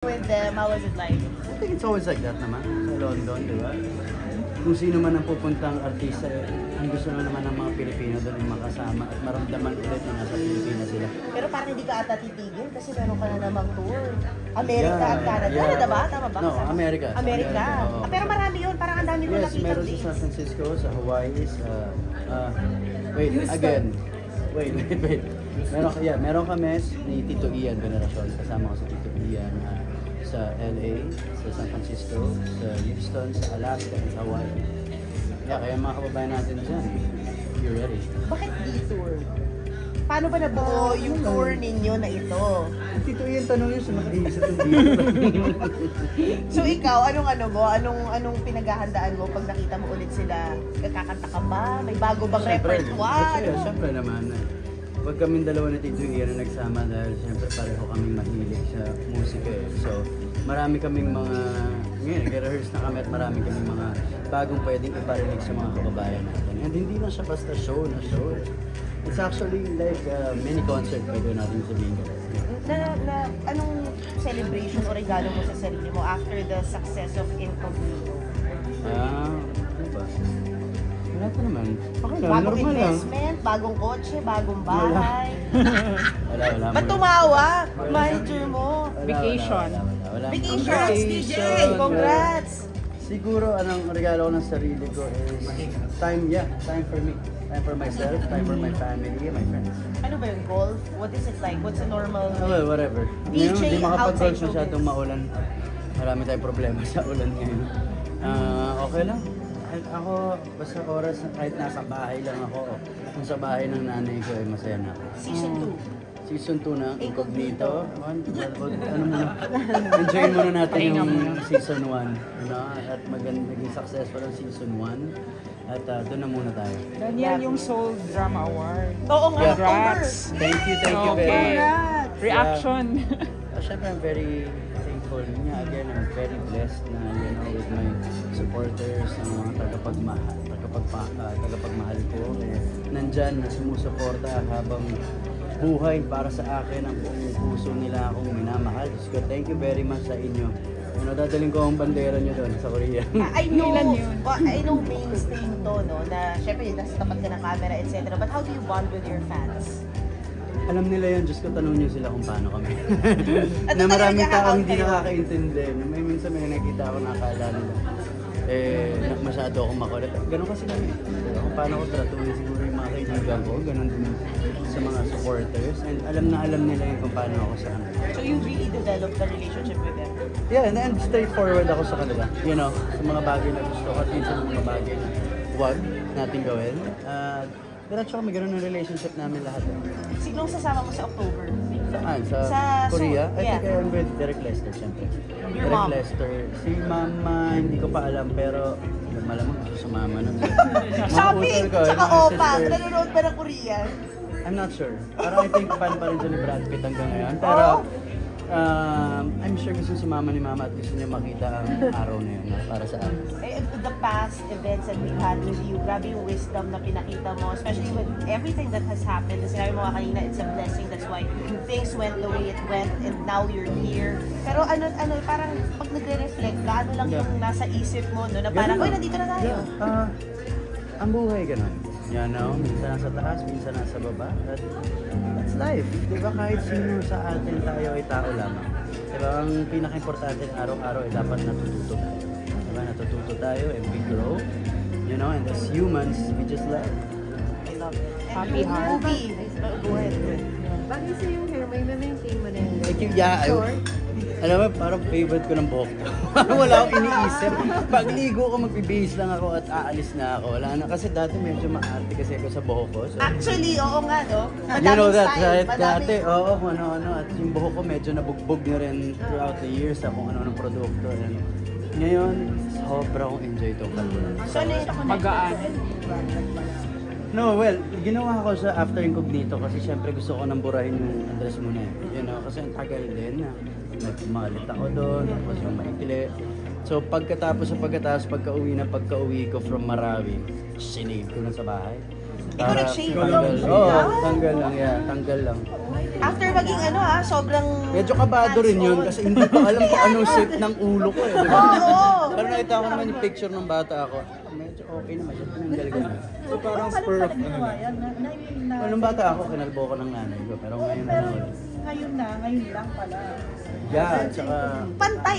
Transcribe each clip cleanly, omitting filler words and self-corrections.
with them? How was it like? I think it's always like that naman sa London, di ba? Kung sino man ang pupuntang artista, ang gusto na naman ng mga Pilipino doon ay makasama at maramdaman ulit na nasa Pilipinas sila. Pero parang hindi ka ata titigil kasi meron ka na namang tour. Amerika at Canada. Canada ba? Tama ba? No, America. Amerika. Pero marami yun. Parang ang dami ko Yes, nakita meron sa San Francisco, sa Hawaii, sa... wait, again. Wait. Meron kami ni Tito Ian Veneracion. Kasama ko sa Tito Ian sa LA, sa San Francisco, sa Houston, sa Alaska, at Hawaii. Kaya mga kababayan natin dyan, you're ready. Bakit detour? Paano ba nabuo yung tour ninyo na ito? Tito Ian, tanong yun sa nakaisip ng dito. So ikaw, anong pinaghahandaan mo pag nakita mo ulit sila? Kakanta ka ba? May bago bang repertoire? Siyempre naman. Pag kaming dalawa na Tito Ian na nagsama dahil siyempre pareho kaming mahilig sa musika eh. So marami kaming ngayon nag-rehearse na kami at marami kaming mga bagong pwedeng iparinig sa mga kababayan natin. And hindi na siya basta show. It's actually like a mini concert, pwede natin sabihin ko. Anong celebration o regalo mo sa sarili mo after the success of Incognito? Ano ba? Wala pa naman. Okay lang, Bagong normal lang. investment, bagong kotse, bagong bahay. Wala. Ba't tumawa? Manager mo. Vacation. Wala. Congrats, DJ! Congrats! Siguro, anong regalo ko ng sarili ko is time for me. Time for myself, time for my family, my friends. Ano ba yung golf? What is it like? What's a normal... Well, whatever. DJ Ngayon, di makapag-golf outside masyadong maulan. Marami tayong problema sa ulan ngayon. Okay lang. At ako, basta oras, kahit nasa bahay lang ako, kung sa bahay ng nanay ko, ay masaya na ako. Season 2. Season 2 na Incognito. Enjoy muna natin yung season 1. At maging successful ang season 1. At doon na muna tayo. Daniel, yung Soul Drama Award. Oo nga, Congrats! Thank you very much. Reaction. Siyempre, I'm very thankful niya. Again, I'm very blessed na, with my supporters, ang mga tagapagmahal ko. Nandyan na sumusuporta habang buhay para sa akin. Ang buong puso nila akong minamahal. So, thank you very much sa inyo. Dadaling ko ang bandera nyo doon sa Korea. I know mainstream to, no? Na syempre, nasa tapat ka ng camera, etc. But how do you bond with your fans? Alam nila yun, Diyos ko, tanong nyo sila kung paano kami. Na maraming taong hindi nakakaintindi. Minsan may nakita ako na akala nila. Masyado akong makulit. Ganon kasi kami. Kung paano ko tratuhin siguro yung mga kaibigan ko, ganon din sa mga supporters. And alam nila yung kung paano ako sa kanila. So you really developed the relationship with them? Yeah, and straightforward ako sa kanila. Sa mga bagay na gusto ko at minsan sa mga bagay na huwag natin gawin. Diretso kami, ganun ang relationship namin lahat. Sinong sasama mo sa October? Saan? Sa Korea? I think I'm with Derek Lester, syempre. Your Derek mom? Lester. Si Mama, hindi ko pa alam, pero malamang gusto sumama nun. Shopping! Tsaka opa! Nanonood ba ng Korean? I'm not sure. Parang I think fan pa rin siya ni Brad Pitt hanggang ngayon. Pero I'm sure gusto sumama ni Mama at gusto niya makita ang araw na yun para sa akin. The past events that we've had with you, grabe yung wisdom na pinakita mo, especially with everything that has happened. Sinabi mo kanina, it's a blessing. That's why things went the way it went and now you're here. Pero parang pag nagre-reflect ka, ano lang yung nasa isip mo, no? Na parang, oy, nandito na tayo. Ang buhay ganun. Minsan nasa taas, minsan nasa baba. That's life. Diba kahit sino sa atin tayo ay tao lamang. Diba ang pinaka-importante araw-araw ay dapat natututo tayo. Diba natututo tayo and we grow. And as humans, we just live. I love it. Happy heart. Movie. Go ahead. Bakit sa yung hair, may na-maintain mo na yun? Short? Alam mo, parang favorite ko ng buhok ko. Wala akong iniisip. Pagligo ko, magbibihis lang ako at aalis na ako. Wala na. Kasi dati medyo maarte kasi ako sa buhok ko. So, Actually, oo nga, no? you know that, style, right? Dati, oo, ano. At yung buhok ko medyo nabugbog na rin throughout the years sa kung ano ng produkto. And ngayon, sobra akong enjoy itong kalbulan. So, ano yung Magaan. No, well, ginawa ko siya after Incognito kasi syempre gusto ko nang burahin yung address mo na eh. Kasi ang tagal din na nagmalit ako doon, tapos yung maikli. So pagka-uwi ko from Marawi, sinave ko na sa bahay. Ikaw nag-shave? Oo, tanggal lang. After maging sobrang... Medyo kabado rin yun hands-on. kasi hindi ko alam kung anong shape ng ulo ko eh. Diba? Oo. Pero nakita ko naman yung picture ng bata ako. Medyo okay naman. Siya pinanggaling ko. So parang spur of Nung bata ako, kinalbo ko ng nanay ko. Pero ngayon na wala. Ngayon lang pala. Yeah, at saka... Pantay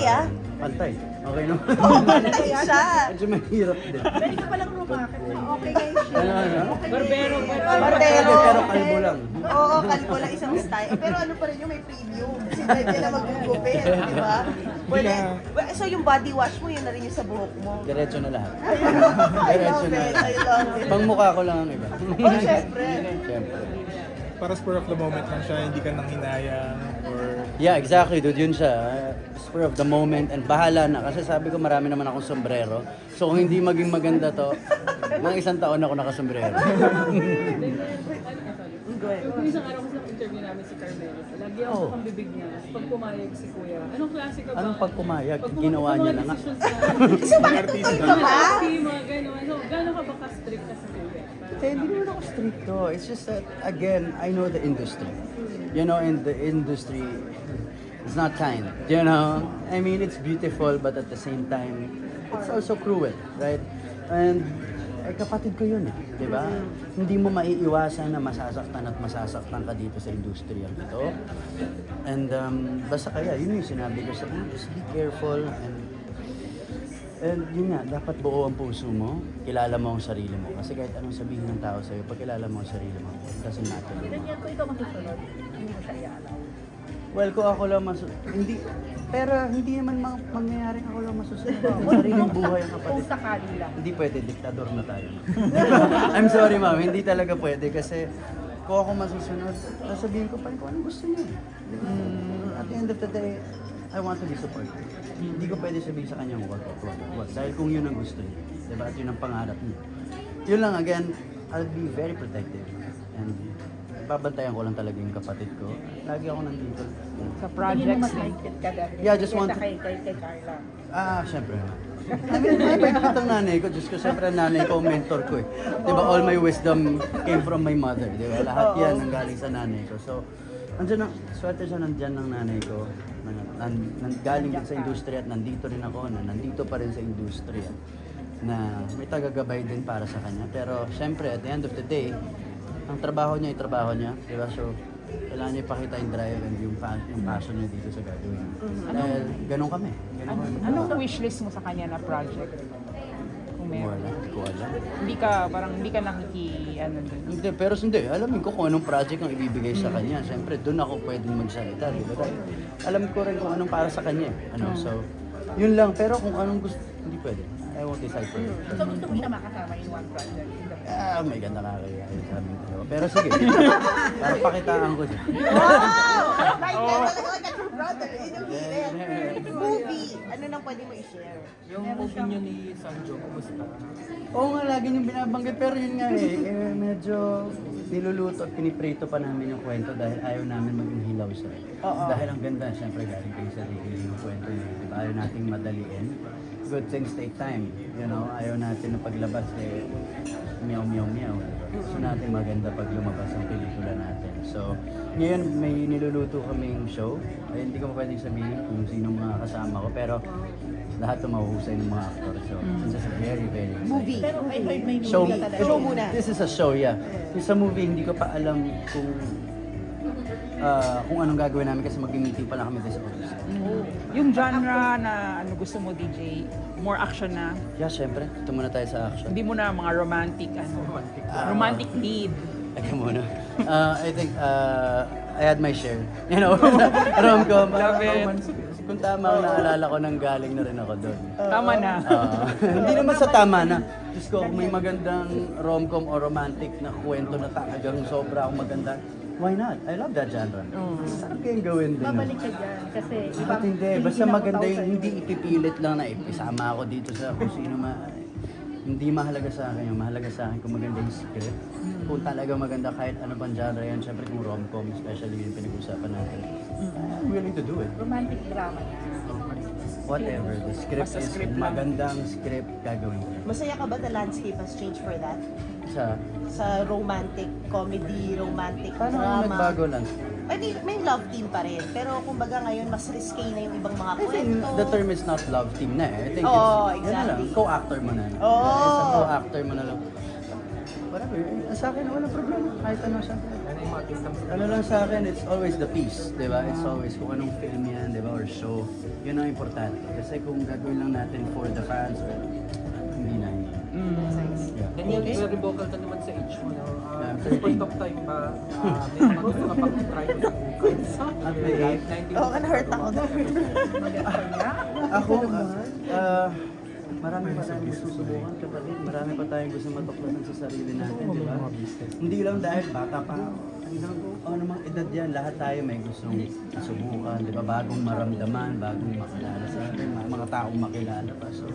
Pantay. Okay naman. Oo, pantay siya. Medyo mahirap din. Pwede ka palang rumakit na okay kayo siya. Ano? Barbero pa. Barbero. Pero kalbo lang. Oo, kalbo lang isang style. Pero ano pa rin yung may premium. Kasi pwede na magugupit, di ba? Pwede. So yung body wash mo, yun na rin yung sa buhok mo. Diretso na lahat. I Diretso love na. it, I love it. Pang mukha ko lang ang iba. Oh, syempre. Siyempre. para spur of the moment lang siya, hindi ka nang hinayang or... Yeah, exactly, dude. Yun siya. Spur of the moment and bahala na. Kasi sabi ko marami naman akong sombrero. So kung hindi maging maganda to, mga isang taon ako nakasombrero. Kung isang araw kasi na-interview namin si Carmelo, lagi ako sa pambibig niya. Pag pumayag si Kuya, anong klase ka ba? Anong pag pumayag? Ginawa niya na nga. Kasi mag-tuloy ka ba? Mga gano'n. So, gano'n ka ba ka-strict ka sa Kuya? Hindi naman ako stricto. It's just that, again, I know the industry. You know, in the industry, it's not kind. You know? I mean, it's beautiful, but at the same time, it's also cruel, right? And, kapatid ko yun eh, di ba? Hindi mo maiiwasan na masasaktan at masasaktan ka dito sa industriya ito. And, basta kaya, yun yung sinabi ko sa kanya, just be careful and yun nga, dapat buo ang puso mo, kilala mo ang sarili mo. Kasi kahit anong sabihin ng tao sa'yo, pag kilala mo ang sarili mo, it doesn't matter. Ganyan ko ikaw masusunod, hindi mo siya iaalaw. Well, kung ako lang hindi, pero hindi naman mangyayaring ako lang masusunod. Sariling buhay ang kapatid. Kung sakali lang. Hindi pwede, diktador na tayo. I'm sorry ma'am, hindi talaga pwede kasi kung ako masusunod, sasabihin ko pa rin kung anong gusto niya. At the end of the day, I want to be supported. Hindi ko pwede sabihin sa kanya wag. Dahil kung yun ang gusto niya. Diba? At yun ang pangarap niya. Yun lang, again, I'll be very protective. And babantayan ko lang talaga yung kapatid ko. Lagi ako nandito. Sa Hindi mo projects mas na. mahigpit ka dahil. Yeah, just want to- kay Carla. Siyempre naman. I mean, may kitang nanay ko. Diyos ko, siyempre ang nanay ko, mentor ko eh. Diba, all my wisdom came from my mother. Diba, lahat yan ang galing sa nanay ko. So, andyan ang, swerte siya nandyan ng nanay ko. Galing din sa industriya at nandito rin ako, na nandito pa rin sa industriya. Na may tagagabay din para sa kanya. Pero, siyempre, at the end of the day, ang trabaho niya ay trabaho niya. Diba, so, kailangan niya ipakita yung drive and yung passion niya dito sa gagawin. Dahil ganun kami. Anong wishlist mo sa kanya na project? Kung meron. Wala, hindi ko alam. Hindi ka ano dun. Hindi, pero hindi. Alamin ko kung anong project ang ibibigay sa kanya. Siyempre, doon ako pwedeng magsalita. Diba? Dahil alam ko rin kung anong para sa kanya. So, yun lang. Pero kung anong gusto, hindi pwede. I won't decide for you. So gusto mo siya makasama in one project? May ganda ka kaya sa amin dalawa. Pero sige, para pakitaan ko siya. Wow! Like, like a true brother. Movie. Ano nang pwede mo i-share? Yung opinion ni Sanjo, kumusta? Oo nga, lagi niyong binabanggit. Pero yun nga medyo niluluto at piniprito pa namin yung kwento dahil ayaw namin maging hilaw siya. Dahil ang ganda, siyempre galing kayo sa sarili yung kwento niya. Diba? Ayaw nating madaliin. Good things take time. You know, ayaw natin na paglabas meow. Gusto natin maganda pag lumabas ang pelikula natin. So, ngayon may niluluto kaming show. Hindi ko pwedeng sabihin kung sino mga kasama ko, pero lahat ito mahuhusay ng mga actor. So, it's just a very, very exciting. Movie. Pero I heard may movie Show, ka talaga. Show muna. This is a show, yeah. Yung sa movie, hindi ko pa alam kung anong gagawin namin kasi mag-meeting pa lang kami this August. Yung genre na gusto mo, DJ, more action na. Yeah, syempre. Ito muna tayo sa action. Hindi mo na mga romantic lead. Eka muna. I think I had my share. You know, rom-com. Love it. Kung tama, naalala ko nang galing na rin ako doon. Tama na. Hindi naman sa tama na. Diyos ko, kung may magandang rom-com o romantic na kwento na talagang sobra akong maganda, why not? I love that genre. Sarap kayong gawin din. Babalik ka dyan kasi Bakit hindi? Basta maganda yung hindi ipipilit lang na isama ako dito sa kung sino hindi mahalaga sa akin yung mahalaga sa akin kung maganda yung script. Kung talaga maganda kahit ano bang genre yan, syempre kung rom-com, especially yung pinag-usapan natin. I'm willing to do it. romantic drama na. Whatever, the script Basta is script lang. magandang script gagawin ko. Masaya ka ba the landscape has changed for that? sa romantic comedy, romantic Paano drama. nagbago lang? I mean, may love team pa rin. Pero kumbaga ngayon, mas risque na yung ibang mga I think kwento. the term is not love team na eh. I think Oo, it's, ano lang, exactly. co-actor mo na. Oo. Isa co-actor mo na lang. Whatever, sa akin wala problema. Kahit ano siya. Ano yung mga artist Ano lang sa akin, it's always the piece, di ba? It's always kung anong film yan, di ba? Or show. Yun ang importante. Kasi kung gagawin lang natin for the fans, well, hindi na yun. Yeah. Daniel, very vocal ka naman sa age mo, no? I'm At point of time ba, may mga gusto ka pang try mo sa bukay? At the age, Oo, na-hurt ako. ako, marami pa tayong gusto subukan, kapatid. Marami pa tayong gusto matuklasan sa sarili natin, di ba? Hindi lang dahil bata pa ako. Hanggang kung ano mang edad yan, lahat tayo may gustong subukan, di ba? Bagong maramdaman, bagong makilala sa atin, mga taong makilala pa. So,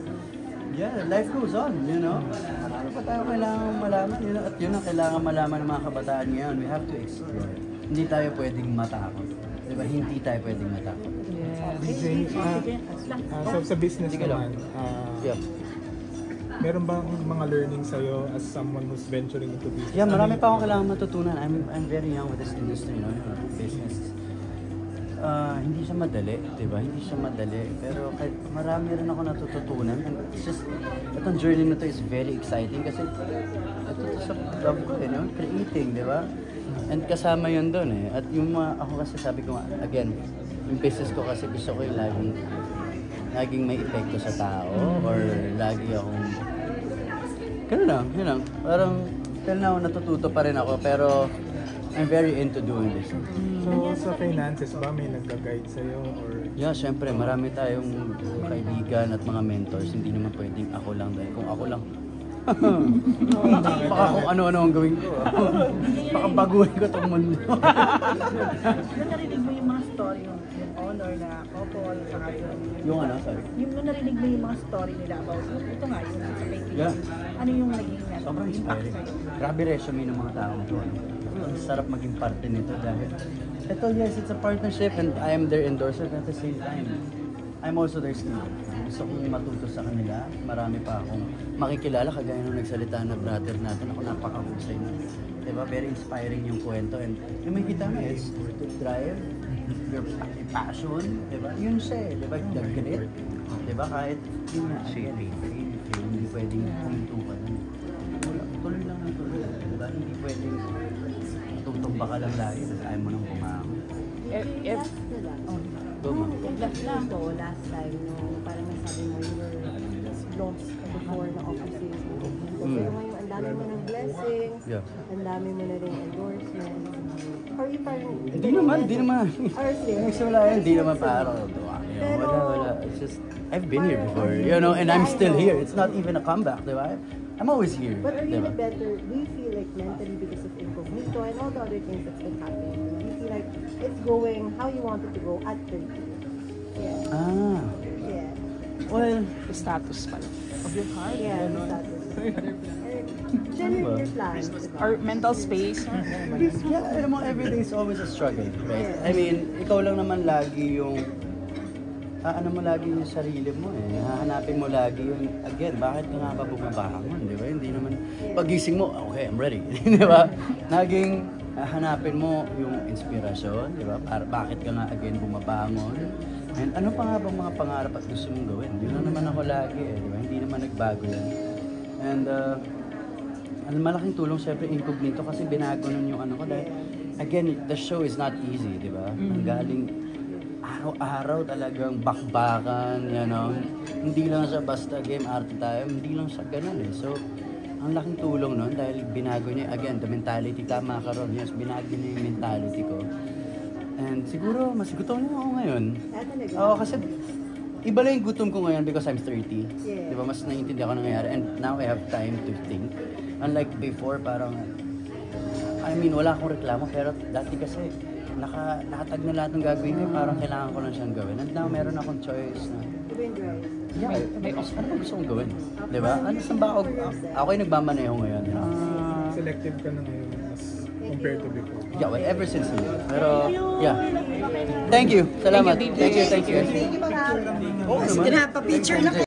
yeah, life goes on, you know? Marami pa tayong kailangan malaman, you know? At yun ang kailangan malaman ng mga kabataan ngayon. We have to explore. Hindi tayo pwedeng matakot. Di ba? Hindi tayo pwedeng matakot. DJ, sa business Sige lang. naman, Yeah. meron bang mga learning sa'yo as someone who's venturing into business? Yeah, marami pa akong kailangan matutunan. I'm very young with this industry, you know, business. Hindi siya madali, di ba? Hindi siya madali. Pero kahit marami rin ako natututunan. And it's just, itong journey na to is very exciting kasi ito sa love ko, you know, creating, di ba? And kasama yun doon eh. At yung mga, ako kasi sabi ko nga, again, yung business ko kasi gusto ko yung laging may epekto sa tao or lagi akong ganun lang, yun lang. Parang till now natututo pa rin ako pero I'm very into doing this. So, sa finances ba, may nagka-guide sa'yo? Or Yeah, syempre marami tayong kaibigan at mga mentors. Hindi naman pwedeng ako lang dahil kung ako lang baka kung ano-ano ang gawin ko. Baka baguhin ko itong mundo. Nung narinig mo yung mga story, yung honor na couple, saka Yung ano, sorry. yung nung narinig mo yung mga story nila about, ito nga, yung sa kaibigan, Yeah. ano yung naging Sobrang inspiring. Grabe resume ng mga tao to. Ang sarap maging parte nito dahil ito, yes, it's a partnership and I am their endorser at the same time. I'm also their student. Gusto kong matuto sa kanila. Marami pa akong makikilala kagaya nung nagsalita na brother natin. Ako napakahusay na. Diba? Very inspiring yung kwento. And yung makikita mo, it's to drive, your passion. Diba? Yun siya eh. Diba? The grit. Diba? Kahit yun nga, hindi pwedeng puminto ka lang. Tuloy lang ang tuloy. Diba? Hindi pwedeng tutumba ka lang lagi. Tapos ayaw mo nang bumangon. Go, ma'am. Last time, no, parang nasabi mo, you were lost before na offices. Pero ngayon, ang dami mo ng blessings, Yeah. ang dami mo na rin endorsements. Or you parang... Hindi naman. Or still? Nagsimula yan, hindi naman parang wala. It's just, I've been here before, you know, and I'm still here. It's not even a comeback, di ba? I'm always here, But are you di ba? better, do you feel like mentally because of Incognito and all the other things that's been happening, do you feel like it's going how you want it to go at 30? Yeah. Ah, Yeah. well, The status pala. Of your heart. Yeah, the status. Share your plans. Or mental space. yeah, alam mo, every day is always a struggle, right? I mean, ikaw lang naman lagi yung, ano mo lagi yung sarili mo eh. Hahanapin mo lagi yung, again, bakit ka nga ba bumabangon, di ba? Hindi naman, pagising mo, okay, I'm ready, di ba? Naging, hanapin mo yung inspirasyon, di ba? Bakit ka nga again bumabangon? And ano pa nga bang mga pangarap at gusto mong gawin? Yun na naman ako lagi eh, di ba? Hindi naman nagbago yan. And, ang malaking tulong syempre Incognito kasi binago nun yung ano ko dahil, again, the show is not easy, di ba? Ang galing, araw-araw talagang bakbakan, you know. Hindi lang siya basta game arte tayo, hindi lang siya ganun eh. So, ang laking tulong nun dahil binago niya, again, the mentality, tama ka ron, yes, binago niya yung mentality ko. And siguro, mas gutom na ako ngayon. Talaga? Oo, kasi iba lang yung gutom ko ngayon because I'm 30. Yeah. Di ba, mas naiintindihan ko nangyayari. And now I have time to think. Unlike before, parang, I mean, wala akong reklamo, pero dati kasi, nakatag na lahat ng gagawin ko, parang kailangan ko lang siyang gawin. And now, meron akong choice na, yeah, ano gusto kong gawin? Di ba? Ano, saan ba ako? Ako yung nagmamaneho ngayon. selective ka na ngayon as compared to before? Yeah, well, ever since yun. Pero, yeah. Thank you. Salamat. Thank you. Sige, mga. Oh, sige na, pa-picture na kayo.